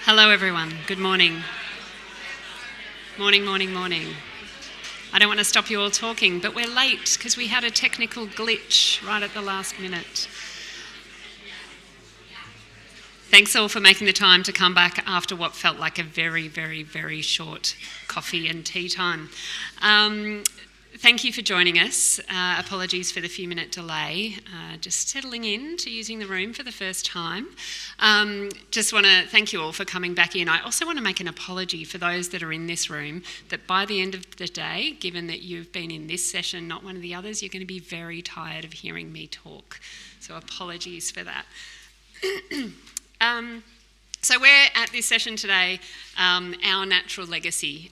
Hello everyone, good morning. Morning. I don't want to stop you all talking, but we're late because we had a technical glitch right at the last minute. Thanks all for making the time to come back after what felt like a very short coffee and tea time. Thank you for joining us. Apologies for the few-minute delay. Just settling in to using the room for the first time. Just want to thank you all for coming back in. I also want to make an apology for those that are in this room, that by the end of the day, given that you've been in this session, not one of the others, you're going to be very tired of hearing me talk. So apologies for that. So we're at this session today, our natural legacy.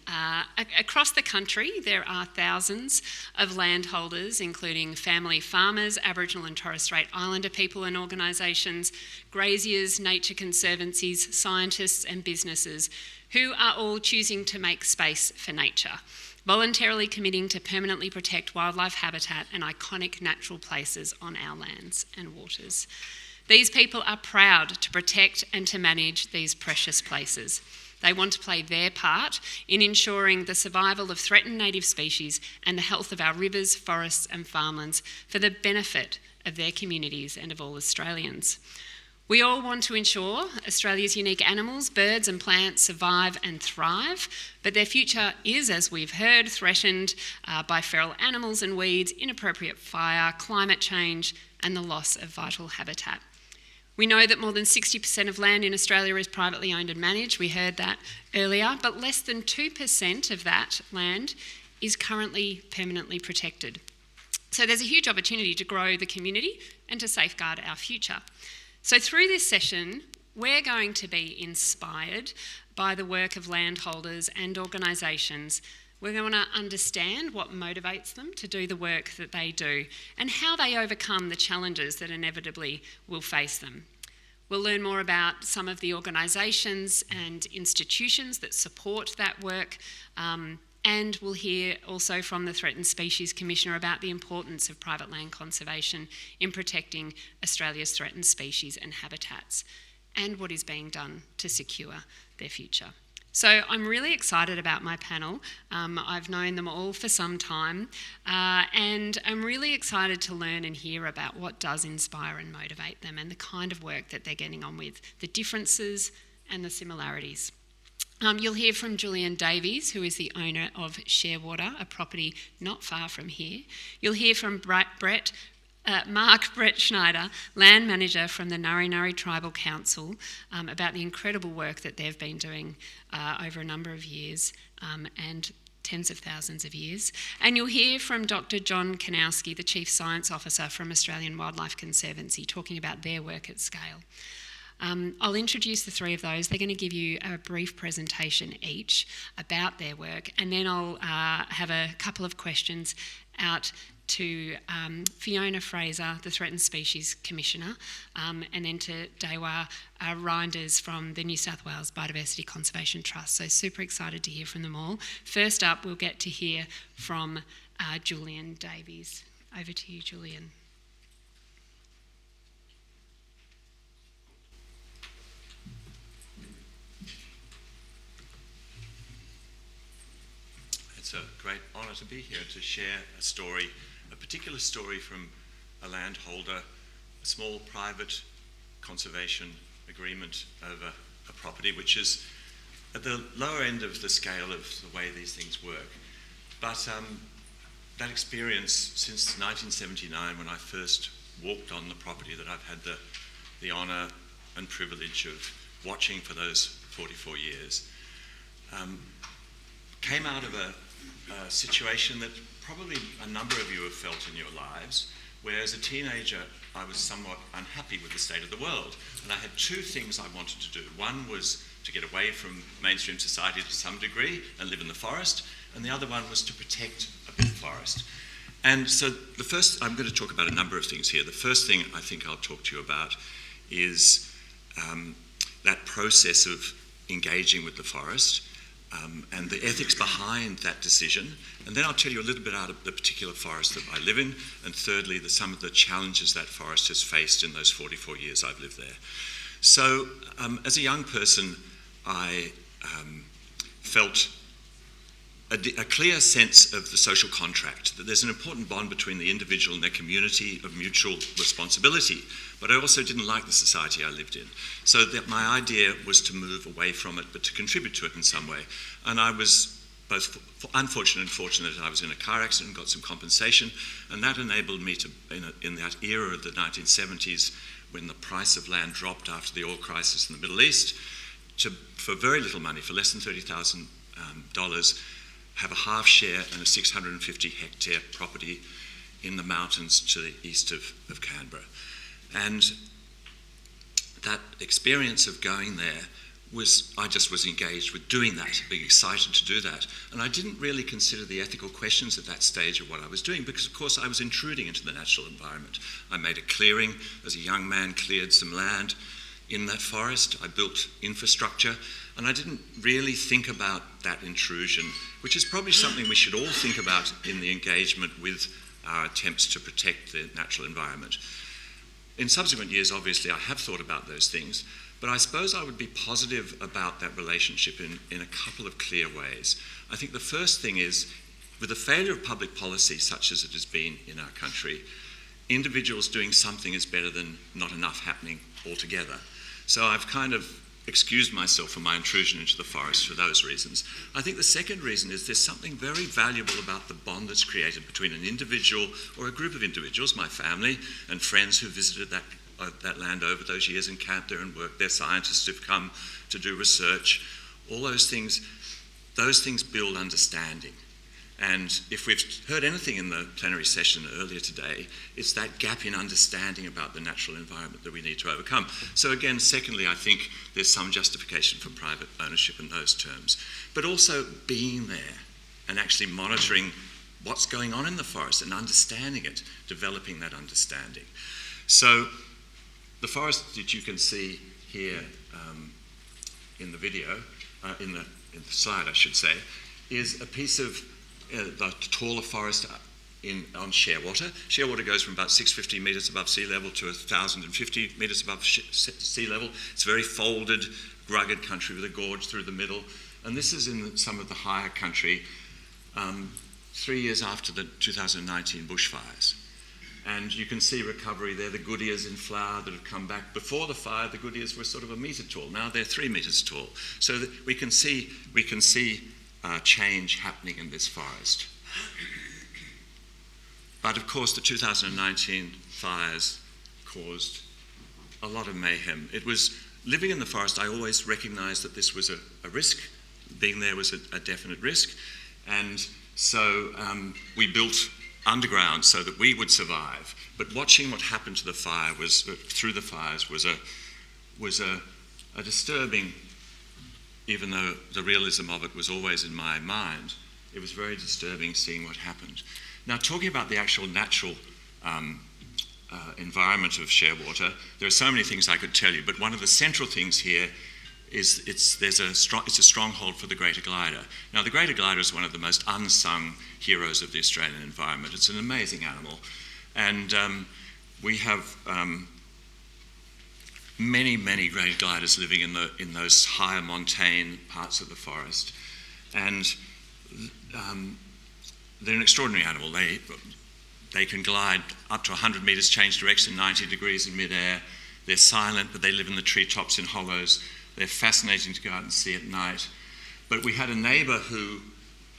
Across the country, there are thousands of landholders, including family farmers, Aboriginal and Torres Strait Islander people and organisations, graziers, nature conservancies, scientists and businesses, who are all choosing to make space for nature, voluntarily committing to permanently protect wildlife habitat and iconic natural places on our lands and waters. These people are proud to protect and to manage these precious places. They want to play their part in ensuring the survival of threatened native species and the health of our rivers, forests and farmlands for the benefit of their communities and of all Australians. We all want to ensure Australia's unique animals, birds and plants survive and thrive, but their future is, as we've heard, threatened by feral animals and weeds, inappropriate fire, climate change and the loss of vital habitat. We know that more than 60% of land in Australia is privately owned and managed. We heard that earlier, but less than 2% of that land is currently permanently protected. So there's a huge opportunity to grow the community and to safeguard our future. So through this session, we're going to be inspired by the work of landholders and organisations. We're going to understand what motivates them to do the work that they do and how they overcome the challenges that inevitably will face them. We'll learn more about some of the organisations and institutions that support that work, and we'll hear also from the Threatened Species Commissioner about the importance of private land conservation in protecting Australia's threatened species and habitats, and what is being done to secure their future. So I'm really excited about my panel. I've known them all for some time, and I'm really excited to learn and hear about what does inspire and motivate them and the kind of work that they're getting on with, the differences and the similarities. You'll hear from Julian Davies, who is the owner of Sharewater, a property not far from here. You'll hear from Mark Brettschneider, land manager from the Nari Tribal Council, about the incredible work that they've been doing over a number of years and tens of thousands of years. And you'll hear from Dr. John Kanowski, the Chief Science Officer from Australian Wildlife Conservancy, talking about their work at scale. I'll introduce the three of those. They're going to give you a brief presentation each about their work, and then I'll have a couple of questions out to Fiona, Fraser, the Threatened Species Commissioner, and then to Dieuwer, Reynders from the New South Wales Biodiversity Conservation Trust. So super excited to hear from them all. First up, we'll get to hear from Julian Davies. Over to you, Julian. It's a great honour to be here to share a story, a particular story from a landholder, a small private conservation agreement over a property which is at the lower end of the scale of the way these things work. But that experience since 1979, when I first walked on the property that I've had the honour and privilege of watching for those 44 years, came out of a situation that probably a number of you have felt in your lives, where as a teenager I was somewhat unhappy with the state of the world, and I had two things I wanted to do. One was to get away from mainstream society to some degree and live in the forest, and the other one was to protect a big forest. And so the first, I'm going to talk about a number of things here. The first thing I think I'll talk to you about is that process of engaging with the forest, and the ethics behind that decision. And then I'll tell you a little bit out of the particular forest that I live in, and thirdly, some of the challenges that forest has faced in those 44 years I've lived there. So as a young person, I felt a clear sense of the social contract, that there's an important bond between the individual and their community of mutual responsibility. But I also didn't like the society I lived in. So that my idea was to move away from it, but to contribute to it in some way. And I was both unfortunate and fortunate. I was in a car accident and got some compensation, and that enabled me to, in that era of the 1970s, when the price of land dropped after the oil crisis in the Middle East, to, for very little money, for less than $30,000, have a half share in a 650 hectare property in the mountains to the east of Canberra. And that experience of going there I just was engaged with doing that, being excited to do that. And I didn't really consider the ethical questions at that stage of what I was doing, because of course I was intruding into the natural environment. I made a clearing as a young man, cleared some land in that forest. I built infrastructure, and I didn't really think about that intrusion, which is probably something we should all think about in the engagement with our attempts to protect the natural environment. In subsequent years, obviously, I have thought about those things, but I suppose I would be positive about that relationship in a couple of clear ways. I think the first thing is, with the failure of public policy such as it has been in our country, individuals doing something is better than not enough happening altogether. So I've kind of excused myself from my intrusion into the forest for those reasons. I think the second reason is there's something very valuable about the bond that's created between an individual or a group of individuals, my family and friends who visited that land over those years and camped there and worked there, scientists who've come to do research. All those things build understanding. And if we've heard anything in the plenary session earlier today, it's that gap in understanding about the natural environment that we need to overcome. So again, secondly, I think there's some justification for private ownership in those terms. But also being there and actually monitoring what's going on in the forest and understanding it, developing that understanding. So the forest that you can see here in the video, in the slide I should say, is a piece of the taller forest on Sharewater. Sharewater goes from about 650 metres above sea level to 1,050 metres above sea level. It's very folded, rugged country with a gorge through the middle. And this is in some of the higher country 3 years after the 2019 bushfires. And you can see recovery there, the goodyears in flower that have come back. Before the fire, the goodyears were sort of 1 metre tall. Now they're 3 metres tall. So that we can see change happening in this forest. But of course, the 2019 fires caused a lot of mayhem. It was living in the forest. I always recognised that this was a risk. Being there was a definite risk, and so we built underground so that we would survive. But watching what happened to the fire through the fires was a disturbing. Even though the realism of it was always in my mind, it was very disturbing seeing what happened. Now, talking about the actual natural environment of Sharewater, there are so many things I could tell you, but one of the central things here is it's a stronghold for the greater glider. Now, the greater glider is one of the most unsung heroes of the Australian environment. It's an amazing animal, and we have many greater gliders living in those higher montane parts of the forest, and they're an extraordinary animal. They can glide up to 100 metres, change direction 90 degrees in midair. They're silent, but they live in the treetops in hollows. They're fascinating to go out and see at night. But we had a neighbour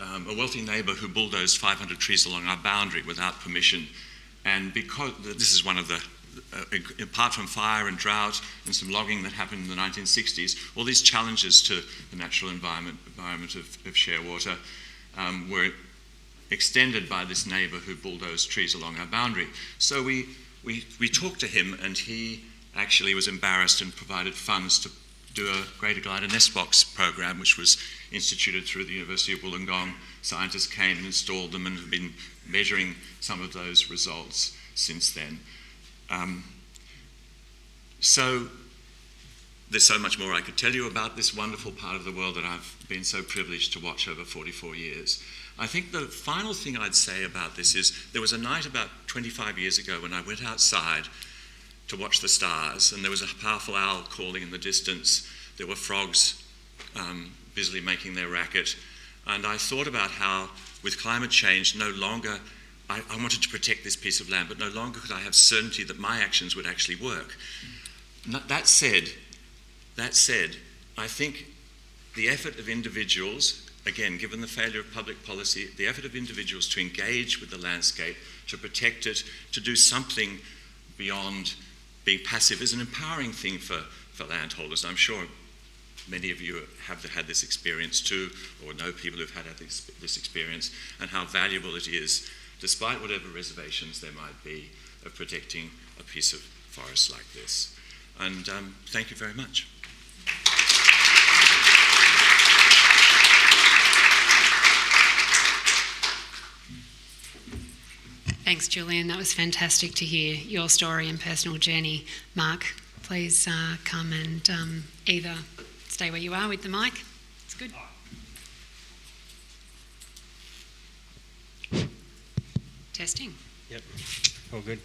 a wealthy neighbour who bulldozed 500 trees along our boundary without permission, and because this is one of the apart from fire and drought and some logging that happened in the 1960s, all these challenges to the natural environment of Sharewater were extended by this neighbour who bulldozed trees along our boundary. So we talked to him, and he actually was embarrassed and provided funds to do a greater glider nest box program, which was instituted through the University of Wollongong. Scientists came and installed them and have been measuring some of those results since then. So there's so much more I could tell you about this wonderful part of the world that I've been so privileged to watch over 44 years. I think the final thing I'd say about this is there was a night about 25 years ago when I went outside to watch the stars, and there was a powerful owl calling in the distance. There were frogs busily making their racket. And I thought about how, with climate change, no longer, I wanted to protect this piece of land, but no longer could I have certainty that my actions would actually work. That said, I think the effort of individuals, again, given the failure of public policy, the effort of individuals to engage with the landscape, to protect it, to do something beyond being passive is an empowering thing for landholders. I'm sure many of you have had this experience too, or know people who've had this experience, and how valuable it is, despite whatever reservations there might be, of protecting a piece of forest like this. And thank you very much. Thanks, Julian. That was fantastic to hear your story and personal journey. Mark, please come and either stay where you are with the mic. It's good. Testing. Yep, all good.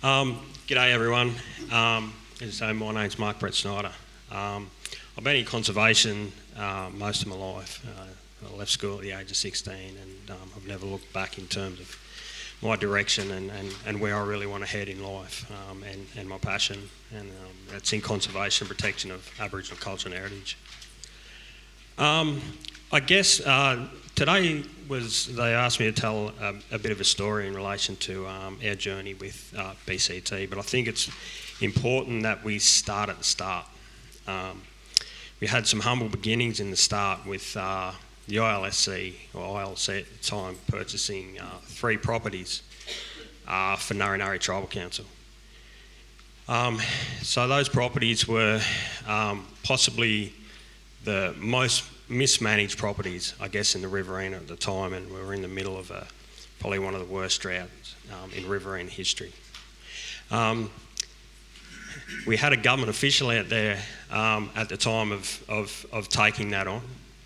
G'day everyone. As I say, my name's Mark Brettschneider. I've been in conservation most of my life. I left school at the age of 16 and I've never looked back in terms of my direction and where I really want to head in life and my passion, and that's in conservation and protection of Aboriginal culture and heritage. I guess today they asked me to tell a bit of a story in relation to our journey with BCT, but I think it's important that we start at the start. We had some humble beginnings in the start with the ILSC, or ILC at the time, purchasing 3 properties for Nari Tribal Council. So those properties were possibly the most mismanaged properties, I guess, in the Riverina at the time, and we were in the middle of probably one of the worst droughts in Riverina history. We had a government official out there at the time of taking that on,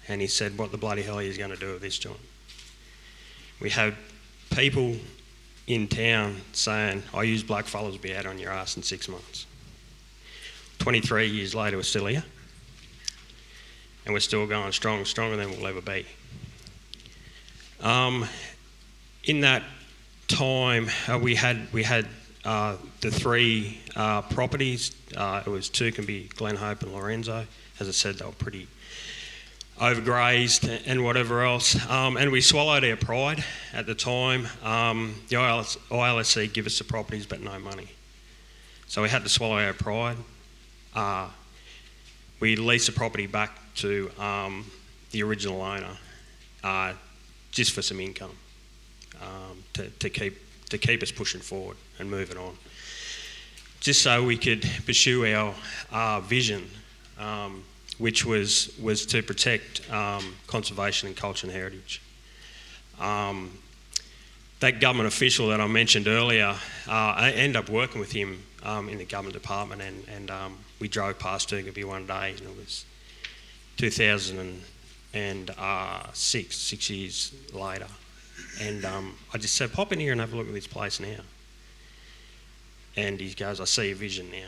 and he said, "What the bloody hell are you going to do with this, John?" We had people in town saying, "I use blackfellas to be out on your ass in 6 months." 23 years later, we're still here, and we're still going strong, stronger than we'll ever be. In that time, we had the 3 properties. It was Tukenby, Glenhope and Lorenzo. As I said, they were pretty overgrazed and whatever else. And we swallowed our pride at the time. The ILSC give us the properties but no money. So we had to swallow our pride. We leased the property back to the original owner just for some income to keep us pushing forward and moving on. Just so we could pursue our vision, which was to protect conservation and culture and heritage. That government official that I mentioned earlier, I ended up working with him in the government department, and we drove past Tukenby one day, and it was 2006, 6 years later. And I just said, "Pop in here and have a look at this place now." And he goes, "I see a vision now."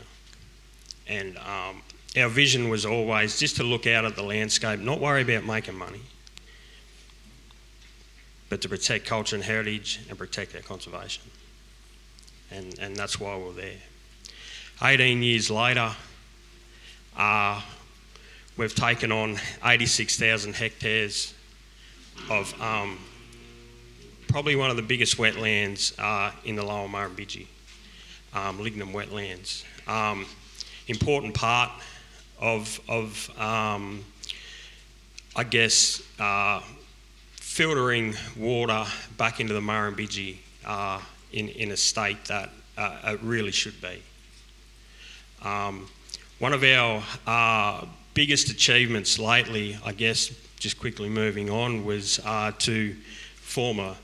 And our vision was always just to look out at the landscape, not worry about making money, but to protect culture and heritage and protect our conservation. And that's why we're there. 18 years later, we've taken on 86,000 hectares of probably one of the biggest wetlands in the lower Murrumbidgee, lignum wetlands. Important part of I guess, filtering water back into the Murrumbidgee in a state that it really should be. One of our biggest achievements lately, I guess, just quickly moving on, was to form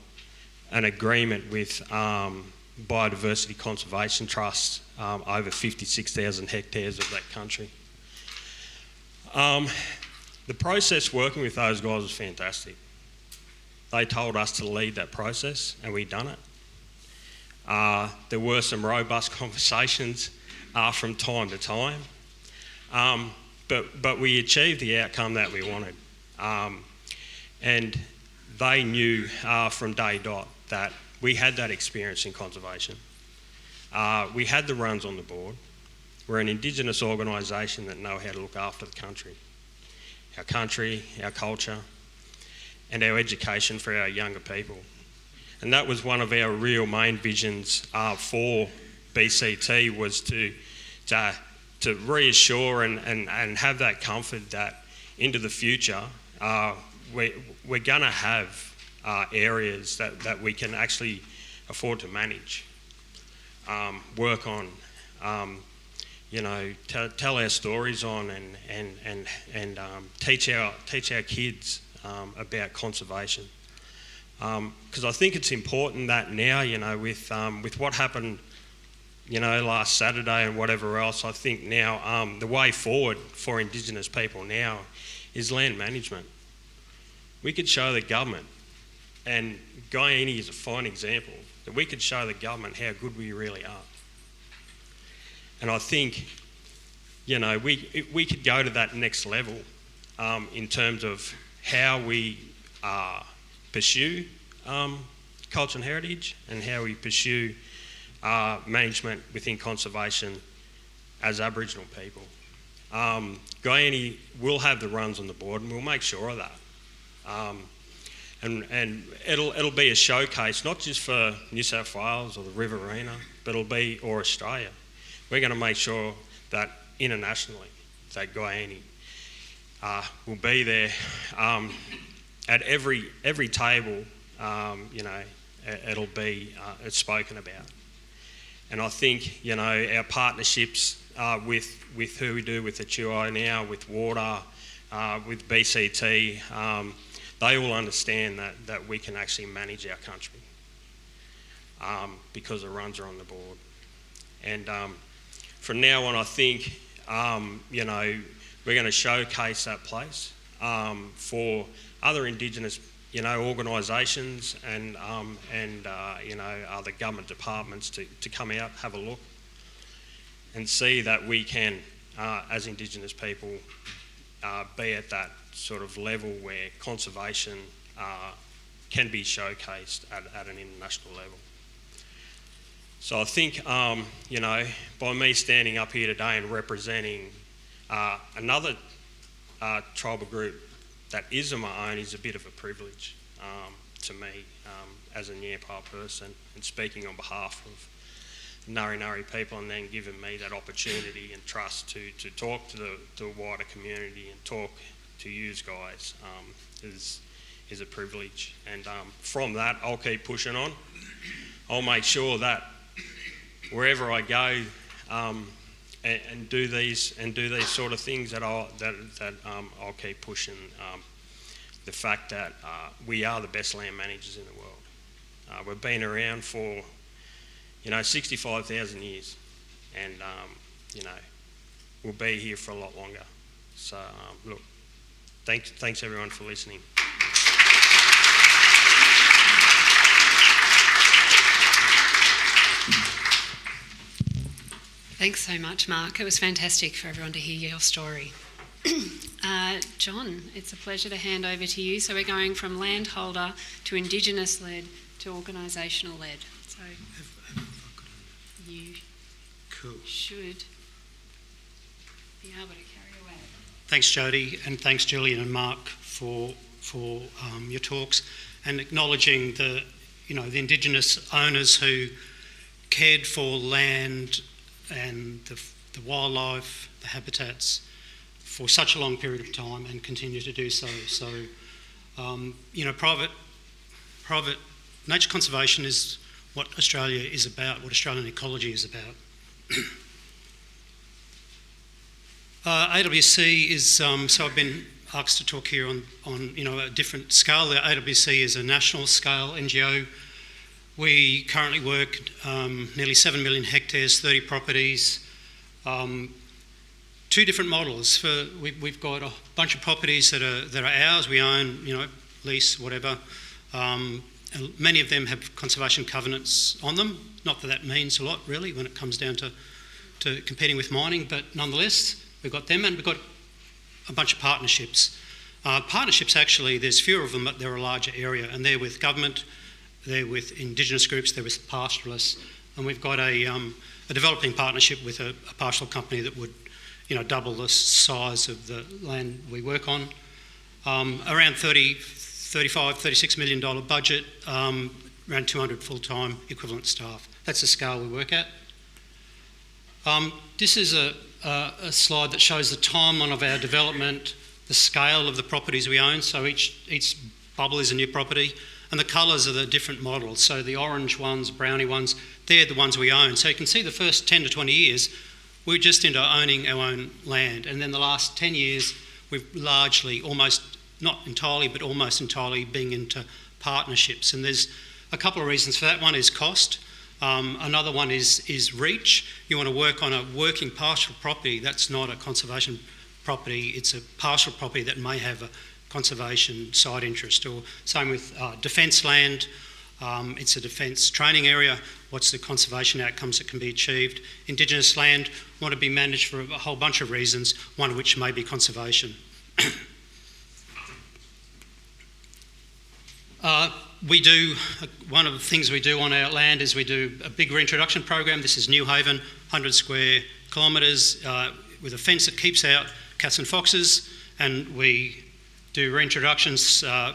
an agreement with Biodiversity Conservation Trust over 56,000 hectares of that country. The process working with those guys was fantastic. They told us to lead that process, and we'd done it. There were some robust conversations from time to time. but we achieved the outcome that we wanted. And they knew from day dot that we had that experience in conservation. We had the runs on the board. We're an Indigenous organisation that know how to look after the country, our culture, and our education for our younger people. And that was one of our real main visions for BCT, was to reassure and have that comfort that into the future we're going to have areas that we can actually afford to manage, work on, tell our stories on, and teach our kids about conservation. Because I think it's important that now, with what happened, last Saturday and whatever else, I think now the way forward for Indigenous people now is land management. We could show the government, and Guyeni is a fine example, that we could show the government how good we really are. And I think, we could go to that next level in terms of how we pursue culture and heritage, and how we pursue management within conservation as Aboriginal people. Guyeni will have the runs on the board, and we'll make sure of that. And it'll be a showcase, not just for New South Wales or the Riverina, but or Australia. We're going to make sure that internationally, that Guyeni will be there at every table. It'll be it's spoken about. And I think our partnerships with who we do with the Tuai now, with water, with BCT, they all understand that we can actually manage our country because the runs are on the board. And from now on, I think we're going to showcase that place for other Indigenous organisations and other government departments to come out, have a look, and see that we can, as Indigenous people, be at that sort of level where conservation can be showcased at an international level. So I think, by me standing up here today and representing another tribal group that is of my own is a bit of a privilege to me as a Nyarpa person, and speaking on behalf of Nari people, and then giving me that opportunity and trust to talk to the wider community and talk to you guys is a privilege. And from that, I'll keep pushing on. I'll make sure that wherever I go and do these sort of things, that I'll keep pushing the fact that we are the best land managers in the world. We've been around for 65,000 years, and we'll be here for a lot longer. So look, thanks everyone for listening. Thanks so much, Mark. It was fantastic for everyone to hear your story. John, it's a pleasure to hand over to you. So we're going from landholder to Indigenous-led to organisational-led. So you should be able to carry away. Thanks, Jody, and thanks, Julian and Mark, for your talks, and acknowledging the Indigenous owners who cared for land and the wildlife, the habitats, for such a long period of time, and continue to do so. So, private nature conservation is what Australia is about, what Australian ecology is about. AWC is, so I've been asked to talk here on a different scale. The AWC is a national scale NGO. We currently work nearly 7 million hectares, 30 properties, two different models. We've got a bunch of properties that are ours, we own, lease, whatever. And many of them have conservation covenants on them. Not that means a lot, really, when it comes down to competing with mining, but nonetheless, we've got them, and we've got a bunch of partnerships. Partnerships, actually, there's fewer of them, but they're a larger area, and they're with government, they're with Indigenous groups, they're with pastoralists, and we've got a developing partnership with a pastoral company that would, double the size of the land we work on. Around $35-36 million budget, around 200 full-time equivalent staff. That's the scale we work at. This is a slide that shows the timeline of our development, the scale of the properties we own. So each bubble is a new property, and the colours are the different models. So the orange ones, brownie ones, they're the ones we own. So you can see the first 10 to 20 years, we're just into owning our own land. And then the last 10 years, we've largely, almost, not entirely, but almost entirely being into partnerships. And there's a couple of reasons for that. One is cost. Another one is reach. You want to work on a working pastoral property. That's not a conservation property. It's a pastoral property that may have a conservation side interest. Or same with defence land. It's a defence training area. What's the conservation outcomes that can be achieved? Indigenous land want to be managed for a whole bunch of reasons, one of which may be conservation. One of the things we do on our land is we do a big reintroduction program. This is New Haven, 100 square kilometres with a fence that keeps out cats and foxes, and we do reintroductions, a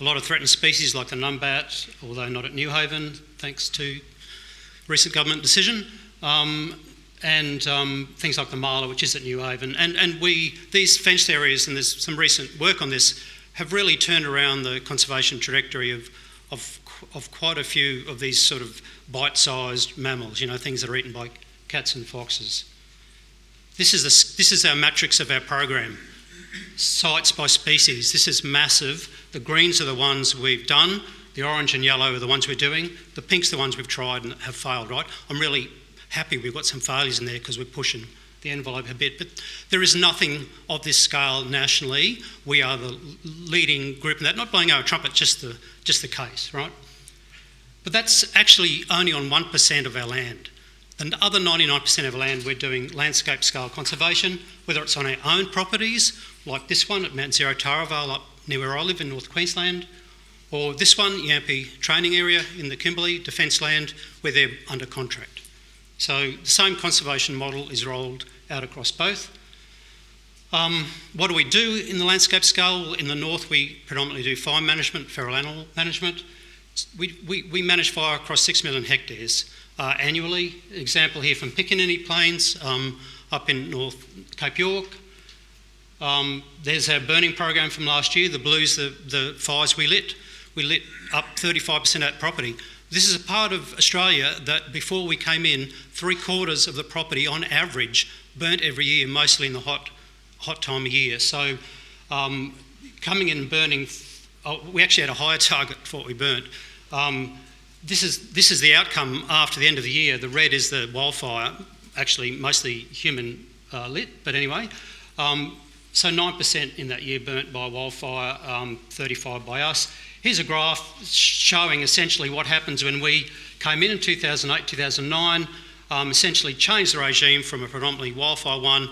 lot of threatened species like the numbat, although not at New Haven, thanks to recent government decision, and things like the marla, which is at New Haven. And these fenced areas, and there's some recent work on this, have really turned around the conservation trajectory of quite a few of these sort of bite-sized mammals, things that are eaten by cats and foxes. This is our matrix of our program. Sites by species. This is massive. The greens are the ones we've done. The orange and yellow are the ones we're doing. The pinks are the ones we've tried and have failed, right? I'm really happy we've got some failures in there because we're pushing the envelope a bit. But there is nothing of this scale nationally. We are the leading group in that. Not blowing our trumpet, just the case, right? But that's actually only on 1% of our land. The other 99% of our land, we're doing landscape scale conservation, whether it's on our own properties, like this one at Mount Zero Taravale up near where I live in North Queensland, or this one, Yampi Training Area in the Kimberley, defence land, where they're under contract. So the same conservation model is rolled out across both. What do we do in the landscape scale? In the north, we predominantly do fire management, feral animal management. We manage fire across 6 million hectares annually. Example here from Piccaninny Plains up in North Cape York. There's our burning program from last year. The blues, the fires we lit. We lit up 35% of that property. This is a part of Australia that before we came in, 3/4 of the property on average burnt every year, mostly in the hot time of year. So coming in and burning, we actually had a higher target for what we burnt. This is the outcome after the end of the year. The red is the wildfire, actually mostly human lit, but anyway. So 9% in that year burnt by wildfire, 35% by us. Here's a graph showing essentially what happens when we came in 2008, 2009, essentially changed the regime from a predominantly wildfire one,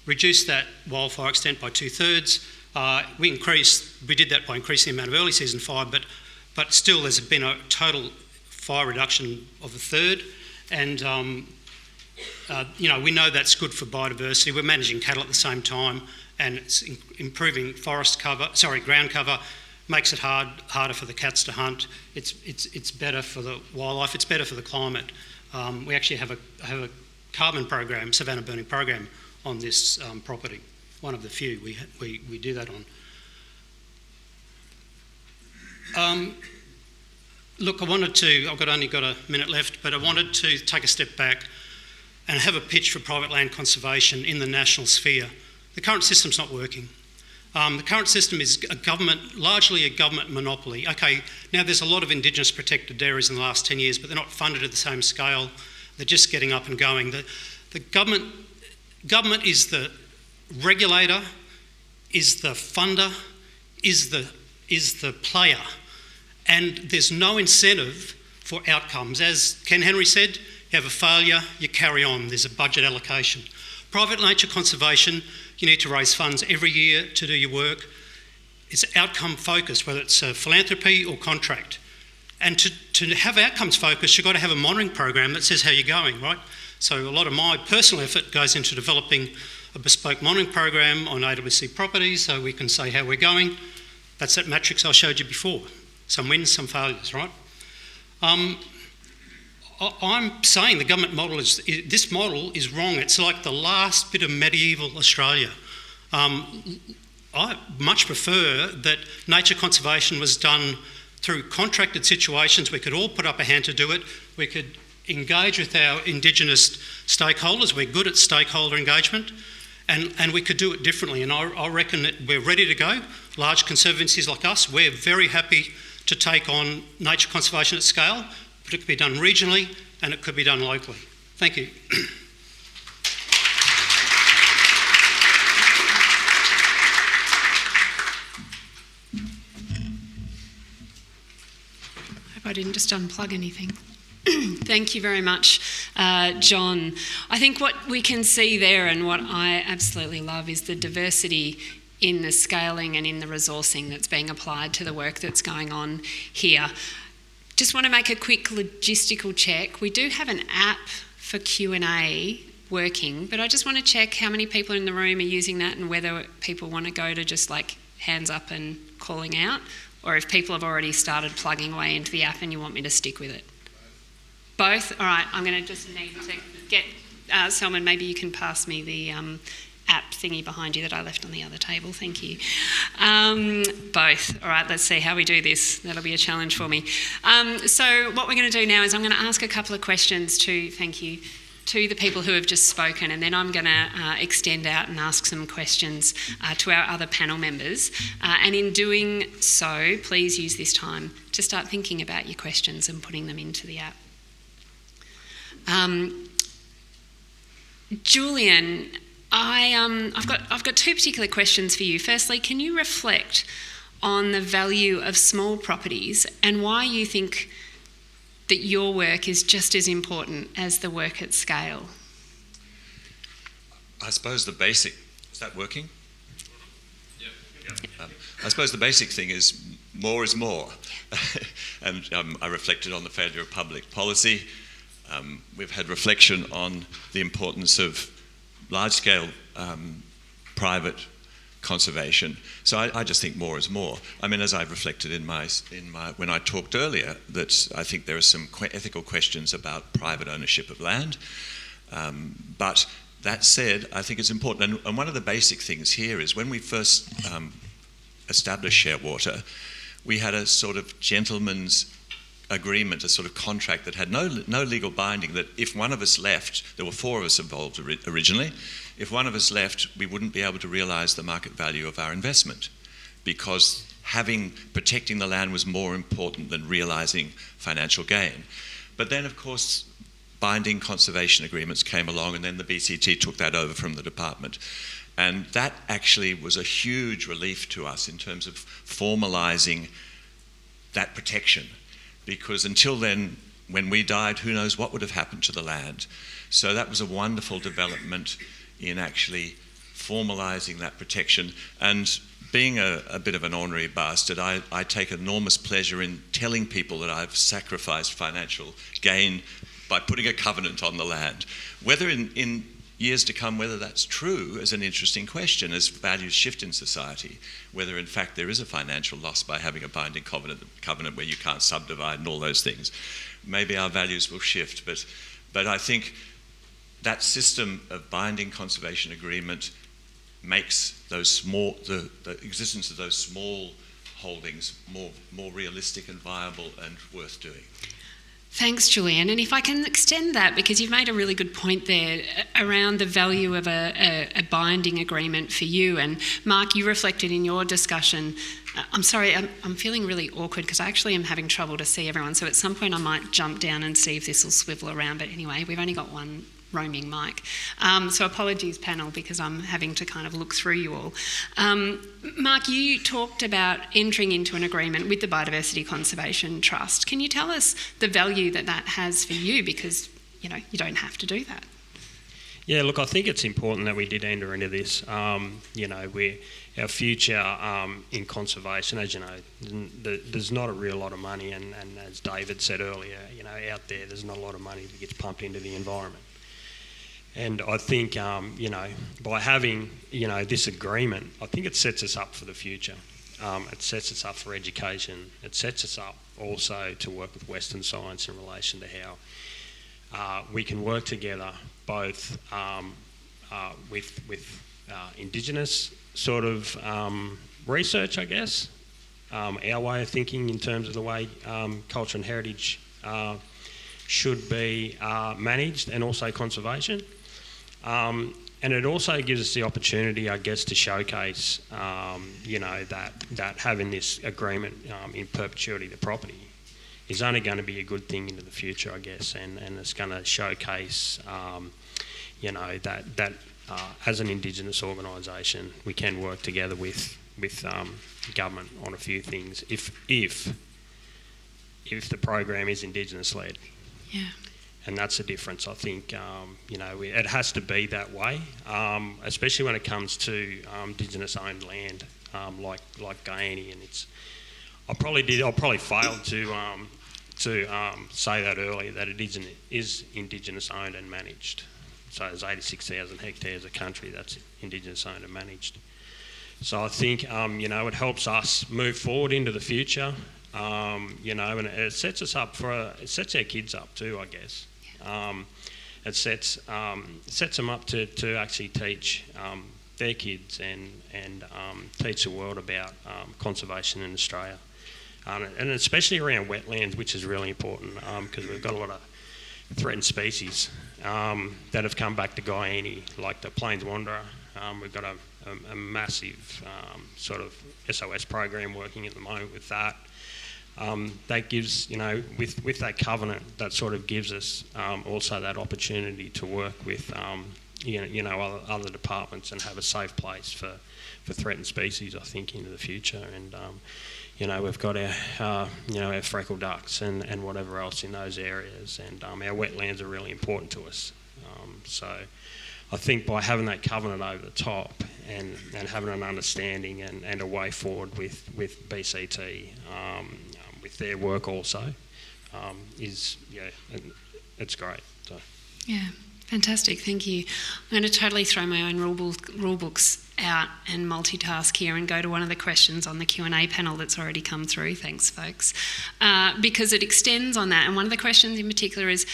reduced that wildfire extent by 2/3. We did that by increasing the amount of early season fire, but still there's been a total fire reduction of 1/3. And, we know that's good for biodiversity. We're managing cattle at the same time, and it's improving ground cover, makes it harder for the cats to hunt. It's better for the wildlife. It's better for the climate. We actually have a carbon program, savanna burning program, on this property. One of the few we do that on. Look, I've only got a minute left, but I wanted to take a step back and have a pitch for private land conservation in the national sphere. The current system's not working. The current system is largely a government monopoly. Okay, now there's a lot of Indigenous protected areas in the last 10 years, but they're not funded at the same scale. They're just getting up and going. The government is the regulator, is the funder, is the player, and there's no incentive for outcomes. As Ken Henry said, you have a failure, you carry on. There's a budget allocation. Private nature conservation you need to raise funds every year to do your work. It's outcome focused, whether it's philanthropy or contract. And to have outcomes focused, you've got to have a monitoring program that says how you're going, right? So a lot of my personal effort goes into developing a bespoke monitoring program on AWC properties so we can say how we're going. That's that matrix I showed you before. Some wins, some failures, right? I'm saying the government model this model is wrong. It's like the last bit of medieval Australia. I much prefer that nature conservation was done through contracted situations. We could all put up a hand to do it. We could engage with our Indigenous stakeholders. We're good at stakeholder engagement, and we could do it differently. And I reckon that we're ready to go. Large conservancies like us, we're very happy to take on nature conservation at scale, but it could be done regionally and it could be done locally. Thank you. I didn't just unplug anything. Thank you very much, John. I think what we can see there, and what I absolutely love, is the diversity in the scaling and in the resourcing that's being applied to the work that's going on here. Just want to make a quick logistical check. We do have an app for Q&A working, but I just want to check how many people in the room are using that and whether people want to go to just like hands up and calling out, or if people have already started plugging away into the app and you want me to stick with it. Both? All right, I'm going to just need to get, Selman, maybe you can pass me the app thingy behind you that I left on the other table. Thank you. Both. All right, let's see how we do this. That'll be a challenge for me. So what we're going to do now is I'm going to ask a couple of questions to the people who have just spoken, and then I'm going to extend out and ask some questions to our other panel members. And in doing so, please use this time to start thinking about your questions and putting them into the app. Julian, I've got two particular questions for you. Firstly, can you reflect on the value of small properties and why you think that your work is just as important as the work at scale? I suppose the basic... Is that working? Yep. I suppose the basic thing is more is more. And I reflected on the failure of public policy. We've had reflection on the importance of large-scale private conservation. So I just think more is more. I mean, as I've reflected in my when I talked earlier, that I think there are some ethical questions about private ownership of land. But that said, I think it's important. And one of the basic things here is when we first established Sharewater, we had a sort of gentleman's agreement, a sort of contract that had no legal binding, that if one of us left, there were four of us involved originally, if one of us left, we wouldn't be able to realise the market value of our investment, because protecting the land was more important than realising financial gain. But then, of course, binding conservation agreements came along, and then the BCT took that over from the department. And that actually was a huge relief to us in terms of formalising that protection. Because until then, when we died, who knows what would have happened to the land. So that was a wonderful development in actually formalising that protection. And being a bit of an ornery bastard, I take enormous pleasure in telling people that I've sacrificed financial gain by putting a covenant on the land. Whether in years to come, whether that's true is an interesting question as values shift in society, whether in fact there is a financial loss by having a binding covenant where you can't subdivide and all those things. Maybe our values will shift, but I think that system of binding conservation agreement makes those the existence of those small holdings more realistic and viable and worth doing. Thanks, Julian. And if I can extend that, because you've made a really good point there around the value of a binding agreement for you. And Mark, you reflected in your discussion. I'm sorry, I'm feeling really awkward because I actually am having trouble to see everyone. So at some point I might jump down and see if this will swivel around. But anyway, we've only got one roaming mic. So apologies, panel, because I'm having to kind of look through you all. Mark, you talked about entering into an agreement with the Biodiversity Conservation Trust. Can you tell us the value that has for you? Because, you don't have to do that. Yeah, look, I think it's important that we did enter into this. Our future in conservation, as you know, there's not a real lot of money, and as David said earlier, out there's not a lot of money that gets pumped into the environment. And I think, by having, this agreement, I think it sets us up for the future. It sets us up for education. It sets us up also to work with Western science in relation to how we can work together both with Indigenous sort of research, I guess, our way of thinking in terms of the way culture and heritage should be managed, and also conservation. And it also gives us the opportunity, I guess, to showcase, that having this agreement in perpetuity to property is only going to be a good thing into the future, I guess, and it's going to showcase, that as an Indigenous organisation, we can work together with government on a few things if the program is Indigenous led. Yeah. And that's the difference, I think. It has to be that way, especially when it comes to Indigenous-owned land, like Guyana. And I probably failed to say that earlier, that it is Indigenous-owned and managed. So there's 86,000 hectares of country that's Indigenous-owned and managed. So I think it helps us move forward into the future. And it sets us up it sets our kids up too, I guess. It sets them up to actually teach their kids and teach the world about conservation in Australia, and especially around wetlands, which is really important because we've got a lot of threatened species that have come back to Guyana, like the Plains Wanderer. We've got a massive sort of SOS program working at the moment with that. That gives, with that covenant, that sort of gives us also that opportunity to work with, other departments and have a safe place for threatened species, I think, into the future. And, we've got our freckled ducks and whatever else in those areas. And our wetlands are really important to us. So I think by having that covenant over the top and having an understanding and a way forward with BCT, with their work also, it's great. So. Yeah, fantastic, thank you. I'm going to totally throw my own rule books out and multitask here and go to one of the questions on the Q&A panel that's already come through. Thanks, folks. Because it extends on that, and one of the questions in particular is,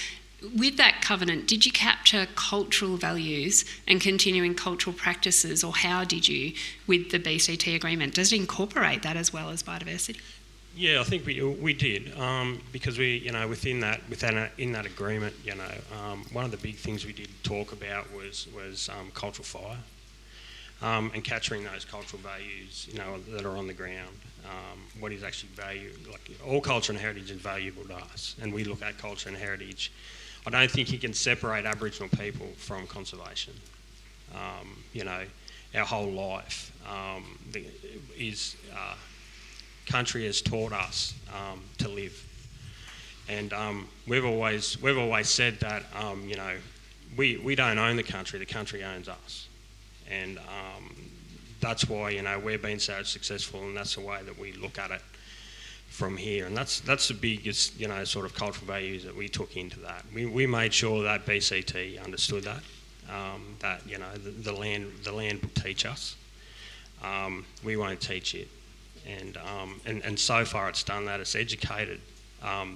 with that covenant, did you capture cultural values and continuing cultural practices, or how did you with the BCT agreement? Does it incorporate that as well as biodiversity? Yeah, I think we did because we, in that agreement, one of the big things we did talk about was cultural fire and capturing those cultural values, that are on the ground. What is actually valued? Like, all culture and heritage is valuable to us, and we look at culture and heritage. I don't think you can separate Aboriginal people from conservation. Our whole life country has taught us to live, and we've always said that we don't own the country owns us, and that's why we've been so successful, and that's the way that we look at it from here. And that's the biggest sort of cultural values that we took into that. We made sure that BCT understood that the land will teach us. We won't teach it. And so far it's done that. It's educated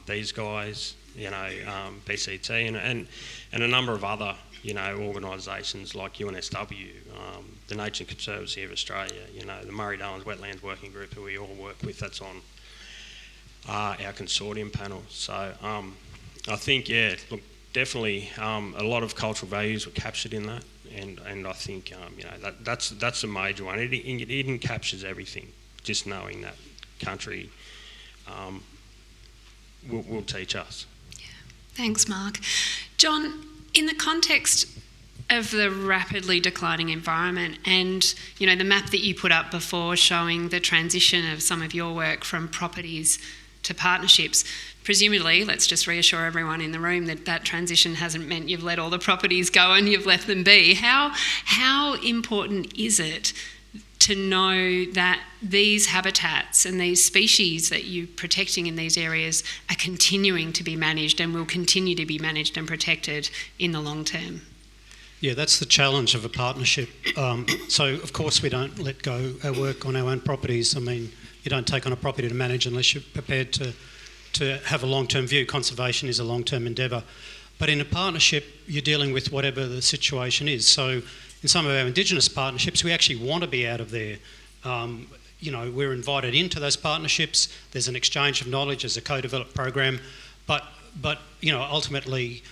these guys, BCT and a number of other, organisations like UNSW, the Nature Conservancy of Australia, the Murray-Darling Wetlands Working Group, who we all work with, that's on our consortium panel. So I think, definitely a lot of cultural values were captured in that, and I think, that's a major one. It encaptures everything. Just knowing that country will teach us. Yeah. Thanks, Mark. John, in the context of the rapidly declining environment and, the map that you put up before showing the transition of some of your work from properties to partnerships, presumably, let's just reassure everyone in the room that that transition hasn't meant you've let all the properties go and you've left them be. How important is it to know that these habitats and these species that you're protecting in these areas are continuing to be managed and will continue to be managed and protected in the long term? Yeah, that's the challenge of a partnership. So, of course, we don't let go our work on our own properties. I mean, you don't take on a property to manage unless you're prepared to have a long-term view. Conservation is a long-term endeavour. But in a partnership, you're dealing with whatever the situation is. So in some of our Indigenous partnerships, we actually want to be out of there. We're invited into those partnerships. There's an exchange of knowledge. There's a co-developed program. But ultimately,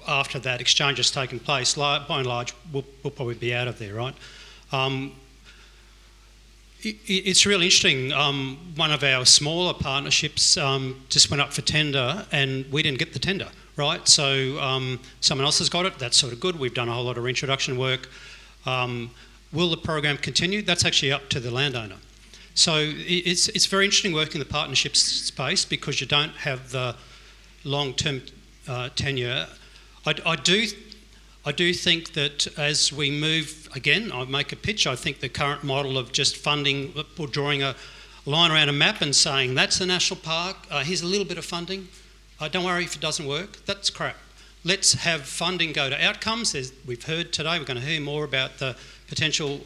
after that exchange has taken place, by and large, we'll probably be out of there, right? It's really interesting. One of our smaller partnerships just went up for tender and we didn't get the tender, right? So someone else has got it. That's sort of good. We've done a whole lot of reintroduction work. Will the program continue? That's actually up to the landowner. So it's very interesting working in the partnerships space because you don't have the long-term tenure. I do think that as we move, again, I make a pitch, I think the current model of just funding or drawing a line around a map and saying that's the national park, here's a little bit of funding, don't worry if it doesn't work, that's crap. Let's have funding go to outcomes. We've heard today, we're going to hear more about the potential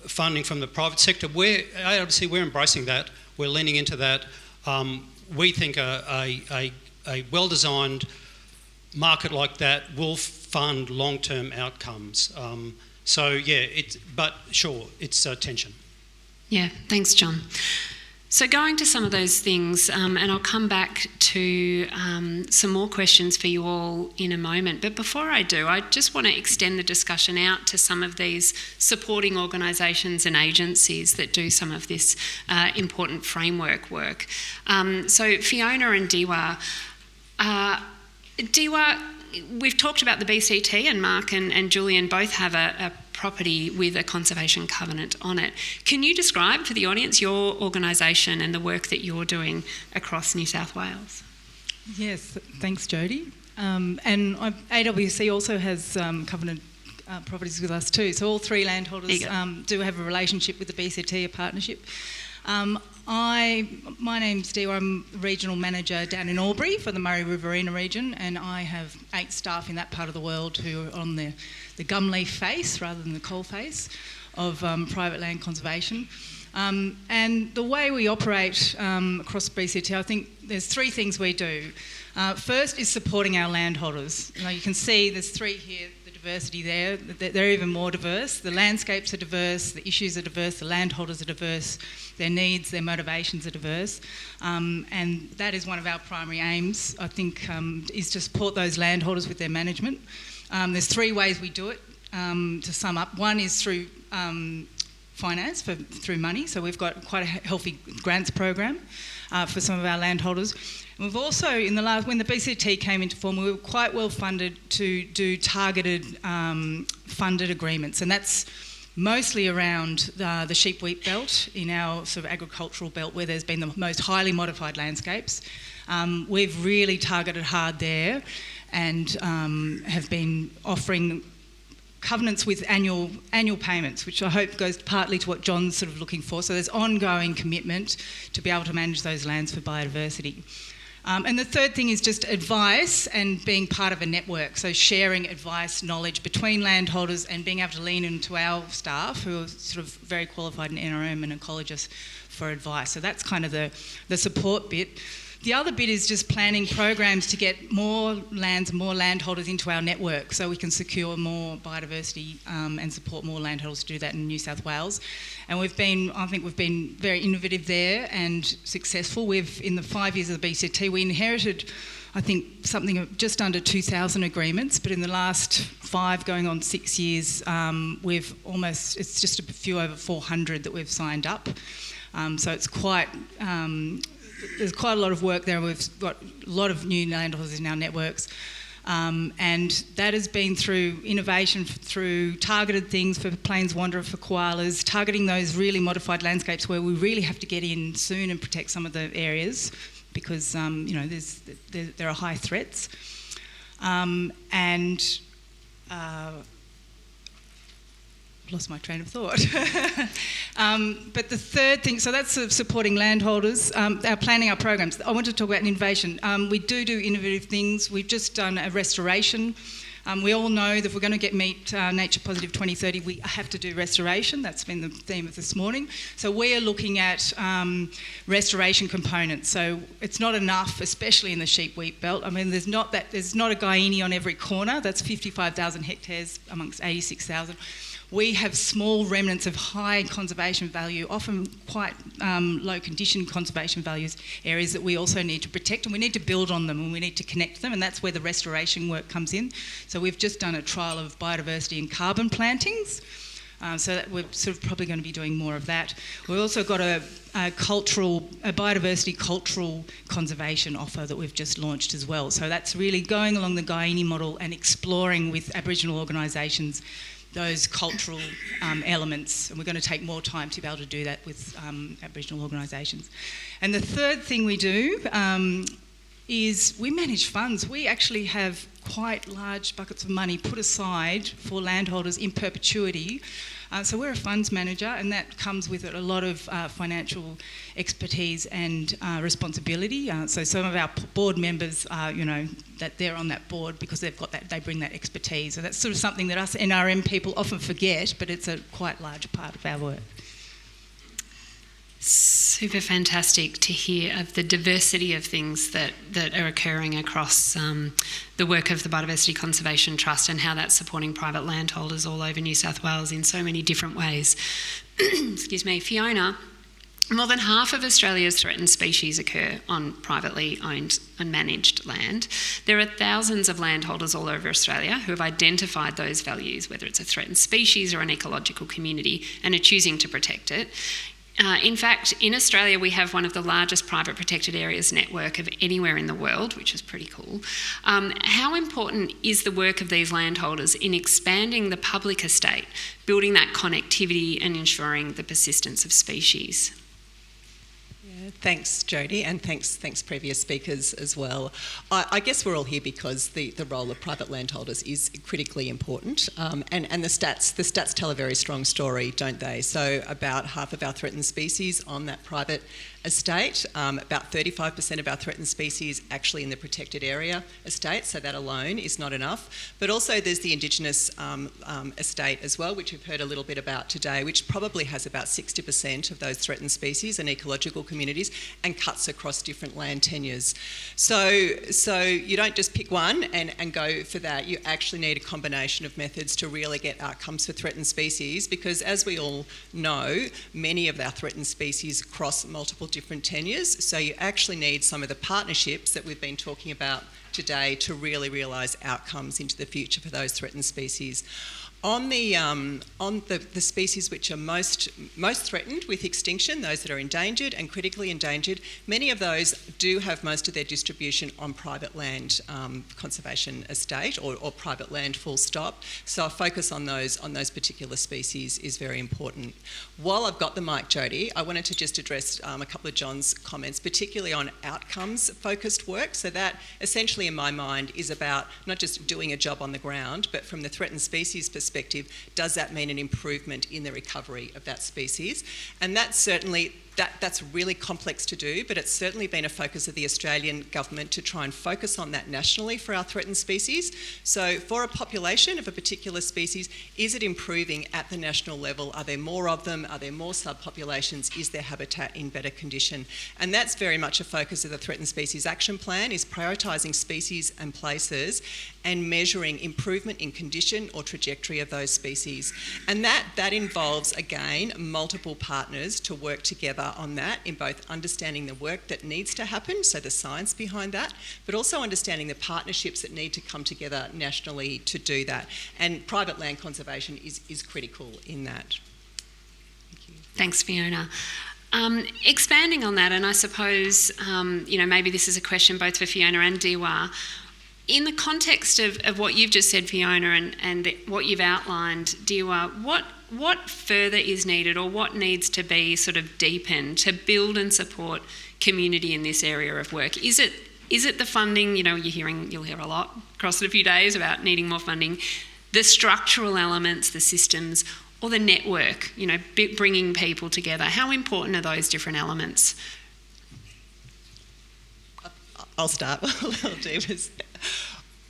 funding from the private sector. AWC, we're embracing that, we're leaning into that. We think a well-designed market like that will fund long-term outcomes. But sure, it's tension. Yeah, thanks, John. So going to some of those things, and I'll come back to some more questions for you all in a moment. But before I do, I just want to extend the discussion out to some of these supporting organisations and agencies that do some of this important framework work. So Fiona and Dieuwer, we've talked about the BCT, and Mark and Julian both have a property with a conservation covenant on it. Can you describe for the audience your organisation and the work that you're doing across New South Wales? Yes, thanks, Jody. And AWC also has covenant properties with us too. So all three landholders do have a relationship with the BCT, a partnership. My name's Dieuwer. I'm regional manager down in Albury for the Murray Riverina region, and I have 8 staff in that part of the world who are on the gum leaf face rather than the coal face of private land conservation. And the way we operate across BCT, I think there's 3 things we do. First is supporting our landholders. You can see there's 3 here. Diversity there, they're even more diverse. The landscapes are diverse, the issues are diverse, the landholders are diverse, their needs, their motivations are diverse, and that is one of our primary aims, I think, is to support those landholders with their management. There's 3 ways we do it, to sum up. One is through finance, through money, so we've got quite a healthy grants program for some of our landholders. We've also, when the BCT came into form, we were quite well funded to do targeted funded agreements, and that's mostly around the sheep wheat belt in our sort of agricultural belt where there's been the most highly modified landscapes. We've really targeted hard there and have been offering covenants with annual payments, which I hope goes partly to what John's sort of looking for. So there's ongoing commitment to be able to manage those lands for biodiversity. And the third thing is just advice and being part of a network, so sharing advice, knowledge between landholders and being able to lean into our staff who are sort of very qualified in NRM and ecologists for advice. So that's kind of the support bit. The other bit is just planning programs to get more lands, more landholders into our network so we can secure more biodiversity and support more landholders to do that in New South Wales. And I think we've been very innovative there and successful. In the 5 years of the BCT, we inherited, I think, something of just under 2,000 agreements, but in the last 5 going on 6 years, it's just a few over 400 that we've signed up. So it's quite... there's quite a lot of work there. We've got a lot of new landholders in our networks. And that has been through innovation, through targeted things for plains wanderer, for koalas, targeting those really modified landscapes where we really have to get in soon and protect some of the areas because there are high threats. Lost my train of thought. But the third thing, so that's supporting landholders, planning our programs. I want to talk about innovation. We do innovative things. We've just done a restoration. We all know that if we're going to meet Nature Positive 2030, we have to do restoration. That's been the theme of this morning. So we're looking at restoration components. So it's not enough, especially in the sheep wheat belt. I mean, there's not a Guyaini on every corner. That's 55,000 hectares amongst 86,000. We have small remnants of high conservation value, often quite low condition conservation values, areas that we also need to protect, and we need to build on them and we need to connect them, and that's where the restoration work comes in. So we've just done a trial of biodiversity and carbon plantings, so that we're sort of probably going to be doing more of that. We've also got a biodiversity cultural conservation offer that we've just launched as well. So that's really going along the Guyaini model and exploring with Aboriginal organisations those cultural elements, and we're going to take more time to be able to do that with Aboriginal organisations. And the third thing we do is we manage funds. We actually have quite large buckets of money put aside for landholders in perpetuity. So we're a funds manager, and that comes with it a lot of financial expertise and responsibility. So some of our board members, that they're on that board because they've got that, they bring that expertise. So that's sort of something that us NRM people often forget, but it's a quite large part of our work. Super fantastic to hear of the diversity of things that are occurring across the work of the Biodiversity Conservation Trust and how that's supporting private landholders all over New South Wales in so many different ways. Excuse me. Fiona, more than half of Australia's threatened species occur on privately owned and managed land. There are thousands of landholders all over Australia who have identified those values, whether it's a threatened species or an ecological community, and are choosing to protect it. In fact, in Australia, we have one of the largest private protected areas network of anywhere in the world, which is pretty cool. How important is the work of these landholders in expanding the public estate, building that connectivity and ensuring the persistence of species? Thanks, Jody, and thanks previous speakers as well. I guess we're all here because the role of private landholders is critically important, and the stats tell a very strong story, don't they? So about half of our threatened species on that private estate, about 35% of our threatened species actually in the protected area estate, so that alone is not enough. But also there's the Indigenous estate as well, which we've heard a little bit about today, which probably has about 60% of those threatened species and ecological communities and cuts across different land tenures. So you don't just pick one and go for that. You actually need a combination of methods to really get outcomes for threatened species, because as we all know, many of our threatened species cross multiple different tenures, so you actually need some of the partnerships that we've been talking about today to really realise outcomes into the future for those threatened species. On the species which are most threatened with extinction, those that are endangered and critically endangered, many of those do have most of their distribution on private land conservation estate or private land full stop. So a focus on those particular species is very important. While I've got the mic, Jody, I wanted to just address a couple of John's comments, particularly on outcomes focused work. So that essentially in my mind is about not just doing a job on the ground, but from the threatened species perspective, does that mean an improvement in the recovery of that species? And that's certainly, that's really complex to do, but it's certainly been a focus of the Australian government to try and focus on that nationally for our threatened species. So for a population of a particular species, is it improving at the national level? Are there more of them? Are there more subpopulations? Is their habitat in better condition? And that's very much a focus of the Threatened Species Action Plan, is prioritising species and places and measuring improvement in condition or trajectory of those species. And that involves, again, multiple partners to work together on that, in both understanding the work that needs to happen, so the science behind that, but also understanding the partnerships that need to come together nationally to do that. And private land conservation is critical in that. Thank you. Thanks, Fiona. Expanding on that, and I suppose, maybe this is a question both for Fiona and Dieuwer, In the context of what you've just said, Fiona, and what you've outlined, Dieuwer, what further is needed, or what needs to be sort of deepened to build and support community in this area of work? Is it the funding? You'll hear a lot across a few days about needing more funding. The structural elements, the systems, or the network, bringing people together. How important are those different elements? I'll start.